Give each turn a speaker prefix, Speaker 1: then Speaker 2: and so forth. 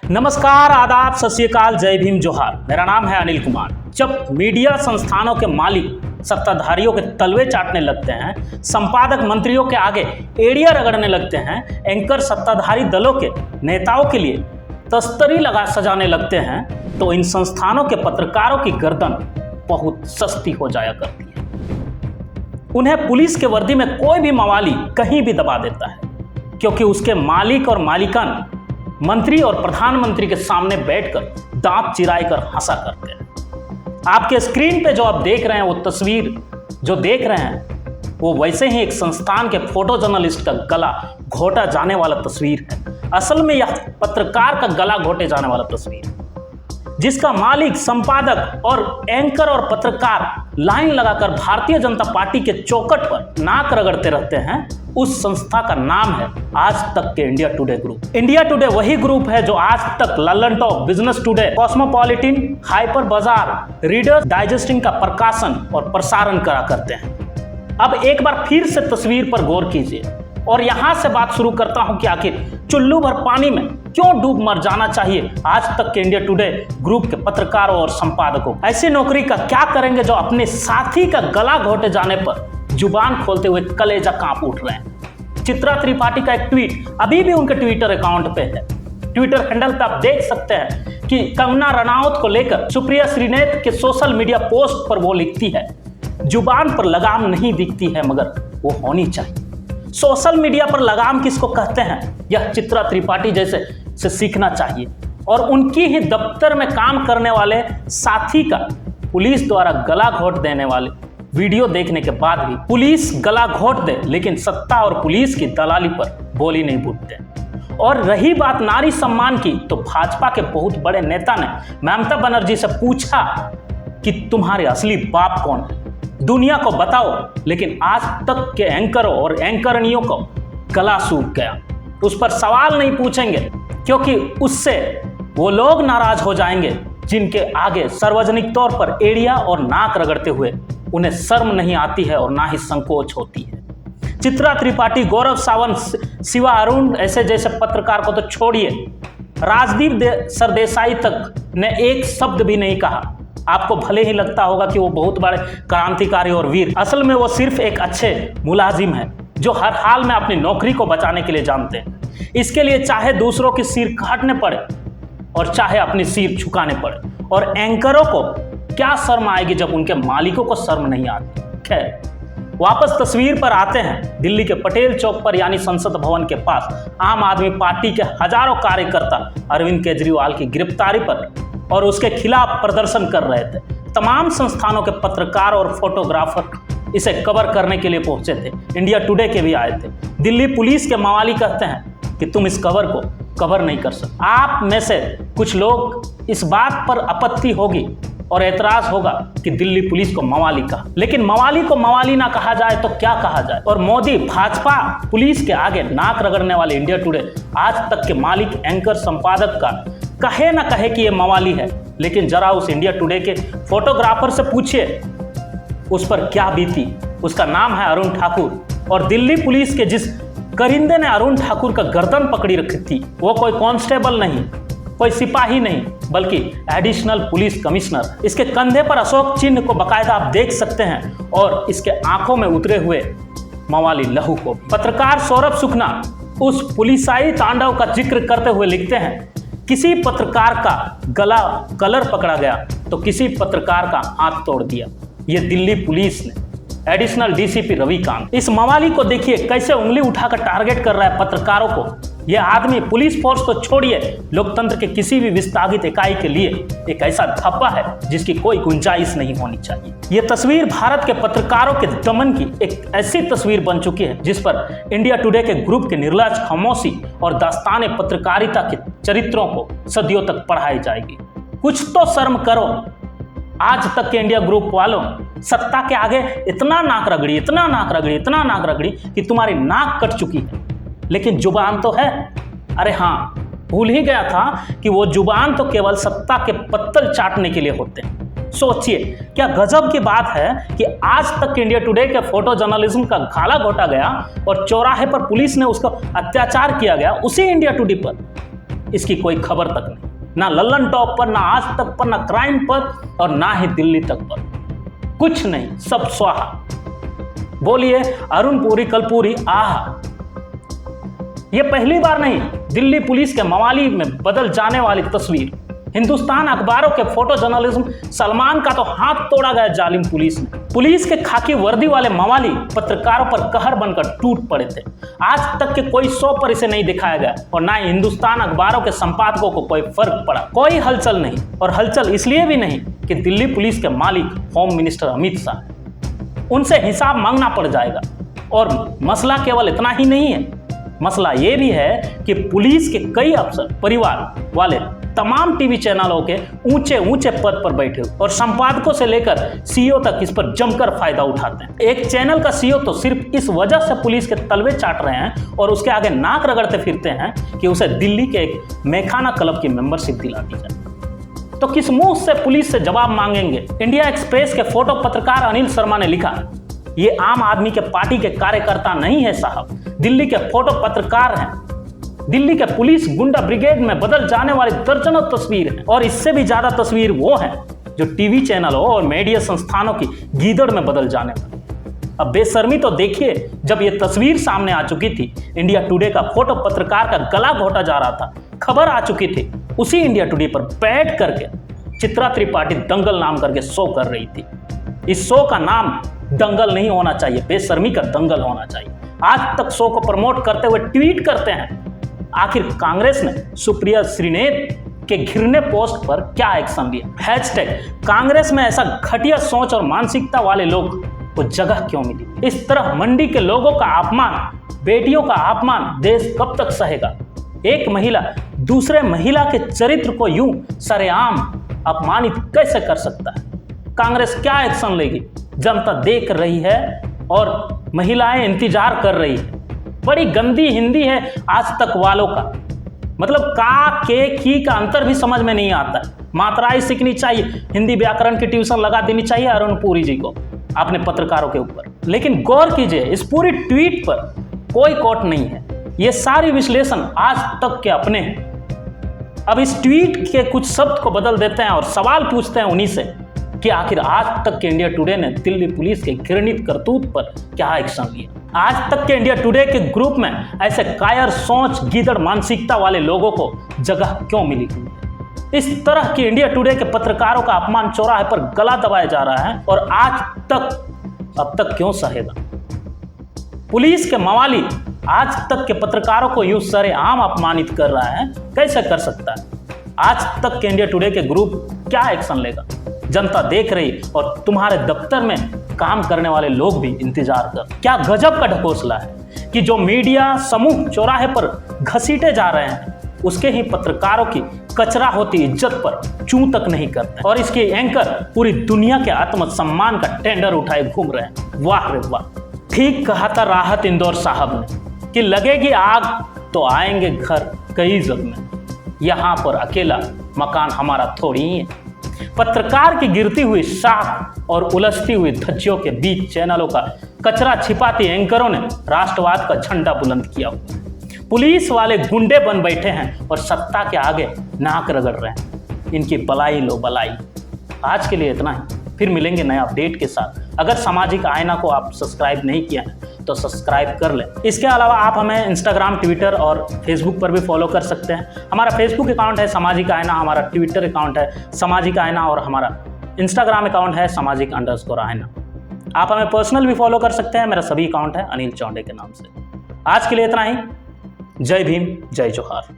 Speaker 1: नमस्कार, आदाब, सत श्री अकाल, जय भीम, जोहार। मेरा नाम है अनिल कुमार। जब मीडिया संस्थानों के मालिक सत्ताधारियों के तलवे चाटने लगते हैं, संपादक मंत्रियों के आगे एड़ियां रगड़ने लगते हैं, एंकर सत्ताधारी दलों के नेताओं के लिए तस्तरी सजाने लगते हैं, तो इन संस्थानों के पत्रकारों की गर्दन बहुत सस्ती हो जाया करती है। उन्हें पुलिस के वर्दी में कोई भी मवाली कहीं भी दबा देता है, क्योंकि उसके मालिक और मालिकान मंत्री और प्रधानमंत्री के सामने बैठकर दांत चिराई कर हंसा करते हैं। आपके स्क्रीन पे जो आप देख रहे हैं, वो तस्वीर जो देख रहे हैं, वो वैसे ही एक संस्थान के फोटो जर्नलिस्ट का गला घोटा जाने वाला तस्वीर है। असल में यह पत्रकार का गला घोटे जाने वाला तस्वीर है, जिसका मालिक, संपादक और एंकर और पत्रकार लाइन लगाकर भारतीय जनता पार्टी के चौखट पर नाक रगड़ते रहते हैं। उस संस्था का नाम है आज तक के India today group. India today वही ग्रुप है जो आज तक Lallan top, business today, cosmopolitan, hyper बाजार, रीडर्स डाइजेस्टिंग का प्रकाशन और प्रसारण करा करते हैं। अब एक बार फिर से तस्वीर पर गौर कीजिए और यहां से बात शुरू करता हूं कि आखिर चुल्लू भर पानी में क्यों डूब मर जाना चाहिए आज तक के इंडिया टुडे ग्रुप के पत्रकारों और संपादकों। ऐसी नौकरी का क्या करेंगे जो अपने साथी का गला घोटे जाने पर जुबान खोलते हुए कलेजा कांप उठ रहे हैं। चित्रा त्रिपाठी का एक ट्वीट अभी भी उनके ट्विटर अकाउंट पे है। ट्विटर हैंडल पे आप देख सकते हैं कि कंगना रनौत को लेकर सुप्रिया श्रीनेत के सोशल मीडिया पोस्ट पर वो लिखती है, जुबान पर लगाम नहीं दिखती है मगर वो होनी चाहिए। सोशल मीडिया पर लगाम किसको कहते हैं, यह चित्रा त्रिपाठी जैसे से सीखना चाहिए। और उनकी ही दफ्तर में काम करने वाले साथी का पुलिस द्वारा गला घोट देने वाले वीडियो देखने के बाद भी पुलिस गला घोट दे, लेकिन सत्ता और पुलिस की दलाली पर बोली नहीं फूटते। और रही बात नारी सम्मान की, तो भाजपा के बहुत बड़े नेता ने ममता बनर्जी से पूछा कि तुम्हारे असली बाप कौन है, दुनिया को बताओ। लेकिन आज तक के एंकरों और एंकरनियों को गला सूख गया। उस पर सवाल नहीं पूछेंगे, क्योंकि उससे वो लोग नाराज हो जाएंगे जिनके आगे सार्वजनिक तौर पर एड़िया और नाक रगड़ते हुए उन्हें शर्म नहीं आती है और ना ही संकोच होती है। चित्रा त्रिपाठी, गौरव सावंत, शिवा अरुण ऐसे जैसे पत्रकार को तो छोड़िए, राजदीप सरदेसाई तक ने एक शब्द भी नहीं कहा। आपको भले ही लगता होगा कि वो बहुत बड़े क्रांतिकारी और वीर, असल में वो सिर्फ एक अच्छे मुलाजिम हैं जो हर हाल में अपनी नौकरी को बचाने के लिए जानते हैं। इसके लिए चाहे दूसरों की सिर काटने पड़े और चाहे अपनी सिर झुकाने पड़े। और एंकरों को क्या शर्म आएगी जब उनके मालिकों को शर्म नहीं आती। खैर, वापस तस्वीर पर आते हैं। दिल्ली के पटेल चौक पर यानी संसद भवन के पास आम आदमी पार्टी के हजारों कार्यकर्ता अरविंद केजरीवाल की गिरफ्तारी पर और उसके खिलाफ प्रदर्शन कर रहे थे। तमाम संस्थानों के पत्रकार और फोटोग्राफर इसे कवर करने के लिए पहुंचे थे। इंडिया टुडे के भी आए थे। दिल्ली पुलिस के मवाली कहते हैं कि तुम इस कवर को कवर नहीं कर सकते। आप में से कुछ लोग इस बात पर आपत्ति होगी और एतराज होगा कि दिल्ली पुलिस को मवाली कहा, लेकिन मवाली को मवाली ना कहा जाए तो क्या कहा जाए। और मोदी, भाजपा, पुलिस के आगे नाक रगड़ने वाले इंडिया टुडे आज तक के मालिक, एंकर, संपादक का कहे ना कहे कि ये मवाली है, लेकिन जरा उस इंडिया टुडे के फोटोग्राफर से पूछिए उस पर क्या बीती। उसका नाम है अरुण ठाकुर। और दिल्ली पुलिस के जिस करिंदे ने अरुण ठाकुर का गर्दन पकड़ी रखी थी, वो कोई कांस्टेबल नहीं, कोई सिपाही नहीं, बल्कि एडिशनल पुलिस कमिश्नर। इसके कंधे पर अशोक चिन्ह को बकायदा आप देख सकते हैं और इसके आंखों में उतरे हुए मवाली लहू को। पत्रकार सौरभ सुखना उस पुलिसाई तांडव का जिक्र करते हुए लिखते हैं, किसी पत्रकार का गला कलर पकड़ा गया तो किसी पत्रकार का हाथ तोड़ दिया। ये दिल्ली पुलिस ने, एडिशनल डीसीपी रविकांत। इस मवाली को देखिए कैसे उंगली उठाकर टारगेट कर रहा है पत्रकारों को। यह आदमी पुलिस फोर्स को छोड़िए, लोकतंत्र के किसी भी विस्थापित इकाई के लिए एक ऐसा धब्बा है जिसकी कोई गुंजाइश नहीं होनी चाहिए। यह तस्वीर भारत के पत्रकारों के दमन की एक ऐसी तस्वीर बन चुकी है जिस पर इंडिया टुडे के ग्रुप के निर्लज खामोशी और दास्ताने पत्रकारिता के चरित्रों को सदियों तक पढ़ाई जाएगी। कुछ तो शर्म करो। आज तक के इंडिया ग्रुप वालों, सत्ता के आगे इतना नाक रगड़ी, इतना नाक रगड़ी, इतना नाक रगड़ी कि तुम्हारी नाक कट चुकी है, लेकिन जुबान तो है। अरे हाँ, भूल ही गया था कि वो जुबान तो केवल सत्ता के पत्तल चाटने के लिए होते हैं। सोचिए क्या गजब की बात है कि आज तक इंडिया टुडे के फोटो जर्नलिज्म का गाला घोटा गया और चौराहे पर पुलिस ने उसका अत्याचार किया गया उसी इंडिया टुडे पर। इसकी कोई खबर तक नहीं, ना लल्लन टॉप पर, ना आज तक पर, ना क्राइम पर और ना ही दिल्ली तक पर। कुछ नहीं, सब स्वाहा। बोलिए अरुण पुरी कलपुरी आहा। यह पहली बार नहीं, दिल्ली पुलिस के मवाली में बदल जाने वाली तस्वीर। हिंदुस्तान अखबारों के फोटो जर्नलिज्म सलमान का तो हाथ तोड़ा गया जालिम पुलिस ने। पुलिस के खाकी वर्दी वाले मवाली पत्रकारों पर कहर बनकर टूट पड़े थे। आज तक के कोई शो पर इसे नहीं दिखाया गया और ना ही हिंदुस्तान अखबारों के संपादकों को कोई फर्क पड़ा। कोई हलचल नहीं, और हलचल इसलिए भी नहीं कि दिल्ली पुलिस के मालिक होम मिनिस्टर अमित शाह, उनसे हिसाब मांगना पड़ जाएगा। और मसला केवल इतना ही नहीं है, मसला ये भी है कि पुलिस के कई अफसर परिवार वाले तमाम टीवी चैनलों के ऊंचे ऊंचे पद पर बैठे और संपादकों से लेकर सीईओ तक इस पर जमकर फायदा उठाते हैं। एक चैनल का सीईओ तो सिर्फ इस वजह से पुलिस के तलवे चाट रहे हैं और उसके आगे नाक रगड़ते फिरते हैं कि उसे दिल्ली के एक मैखाना क्लब की मेंबरशिप दिला दी जाए। तो किस मुंह से पुलिस से जवाब मांगेंगे? इंडिया एक्सप्रेस के फोटो पत्रकार अनिल शर्मा ने लिखा, ये आम आदमी के पार्टी के कार्यकर्ता नहीं है साहब, दिल्ली के फोटो पत्रकार हैं। दिल्ली के पुलिस गुंडा ब्रिगेड में बदल जाने वाली दर्जनों तस्वीर हैं और इससे भी ज्यादा तस्वीर वो हैं जो टीवी चैनलों और मीडिया संस्थानों की गीदड़ में बदल जाने वाली। अब बेशर्मी तो देखिए, जब ये तस्वीर सामने आ चुकी थी, इंडिया टुडे का फोटो पत्रकार का गला घोटा जा रहा था, खबर आ चुकी थी, उसी इंडिया टुडे पर बैठ करके चित्रा त्रिपाठी दंगल नाम करके शो कर रही थी। इस शो का नाम दंगल नहीं होना चाहिए, बेशर्मी का दंगल होना चाहिए। आज तक शो को प्रमोट करते हुए ट्वीट करते हैं। आखिर कांग्रेस ने सुप्रिया श्रीनेत के घिरने पोस्ट पर क्या एक्शन लिया? हैशटैग कांग्रेस में ऐसा घटिया सोच और मानसिकता वाले लोग को जगह क्यों मिली? इस तरह मंडी के लोगों का अपमान, बेटियों का अपमान देश कब तक सहेगा? एक महिला दूसरे महिला के चरित्र को यूं सरेआम अपमानित कैसे कर सकता है? कांग्रेस क्या एक्शन लेगी? जनता देख रही है और महिलाएं इंतजार कर रही है। बड़ी गंदी हिंदी है आज तक वालों का, मतलब का के की का अंतर भी समझ में नहीं आता है। मात्राएं सीखनी चाहिए, हिंदी व्याकरण की ट्यूशन लगा देनी चाहिए अरुण पुरी जी को अपने पत्रकारों के ऊपर। लेकिन गौर कीजिए, इस पूरी ट्वीट पर कोई कोट नहीं है, ये सारी विश्लेषण आज तक के अपने हैं। अब इस ट्वीट के कुछ शब्द को बदल देते हैं और सवाल पूछते हैं उन्हीं से कि आखिर आज तक के इंडिया टुडे ने दिल्ली पुलिस के घृणित करतूत पर क्या एक्शन लिया? आज तक के इंडिया टुडे के ग्रुप में ऐसे कायर सोच, गीदड़ मानसिकता वाले लोगों को जगह क्यों मिली? इस तरह की इंडिया टुडे के पत्रकारों का अपमान चौराहे पर गला दबाया जा रहा है और आज तक अब तक क्यों सहेगा? पुलिस के मवाली आज तक के पत्रकारों को यूं सरेआम अपमानित कर रहा है, कैसे कर सकता है? आज तक के इंडिया टुडे के ग्रुप क्या एक्शन लेगा? जनता देख रही और तुम्हारे दफ्तर में काम करने वाले लोग भी इंतजार कर। क्या गजब का ढकोसला है कि जो मीडिया समूह चौराहे पर घसीटे जा रहे हैं, उसके ही पत्रकारों की कचरा होती इज्जत पर चूं तक नहीं करते और इसके एंकर पूरी दुनिया के आत्मसम्मान का टेंडर उठाए घूम रहे हैं। वाह रे वाह! ठीक कहा था राहत इंदौर साहब ने कि लगेगी आग तो आएंगे घर कई जग में, यहाँ पर अकेला मकान हमारा थोड़ी ही है। पत्रकार की गिरती हुई शाख और उलझती हुई धज्जियों के बीच चैनलों का कचरा छिपाती एंकरों ने राष्ट्रवाद का झंडा बुलंद किया हुआ। पुलिस वाले गुंडे बन बैठे हैं और सत्ता के आगे नाक रगड़ रहे हैं। इनकी बलाई लो बलाई। आज के लिए इतना ही, फिर मिलेंगे नए अपडेट के साथ। अगर सामाजिक आईना को आप सब्सक्राइब नहीं किया है तो सब्सक्राइब कर लें। इसके अलावा आप हमें इंस्टाग्राम, ट्विटर और फेसबुक पर भी फॉलो कर सकते हैं। हमारा फेसबुक अकाउंट है सामाजिक आईना, हमारा ट्विटर अकाउंट है सामाजिक आईना और हमारा इंस्टाग्राम अकाउंट है सामाजिक_आईना। आप हमें पर्सनल भी फॉलो कर सकते हैं, मेरा सभी अकाउंट है अनिल चौंडे के नाम से। आज के लिए इतना ही। जय भीम, जय जोहार।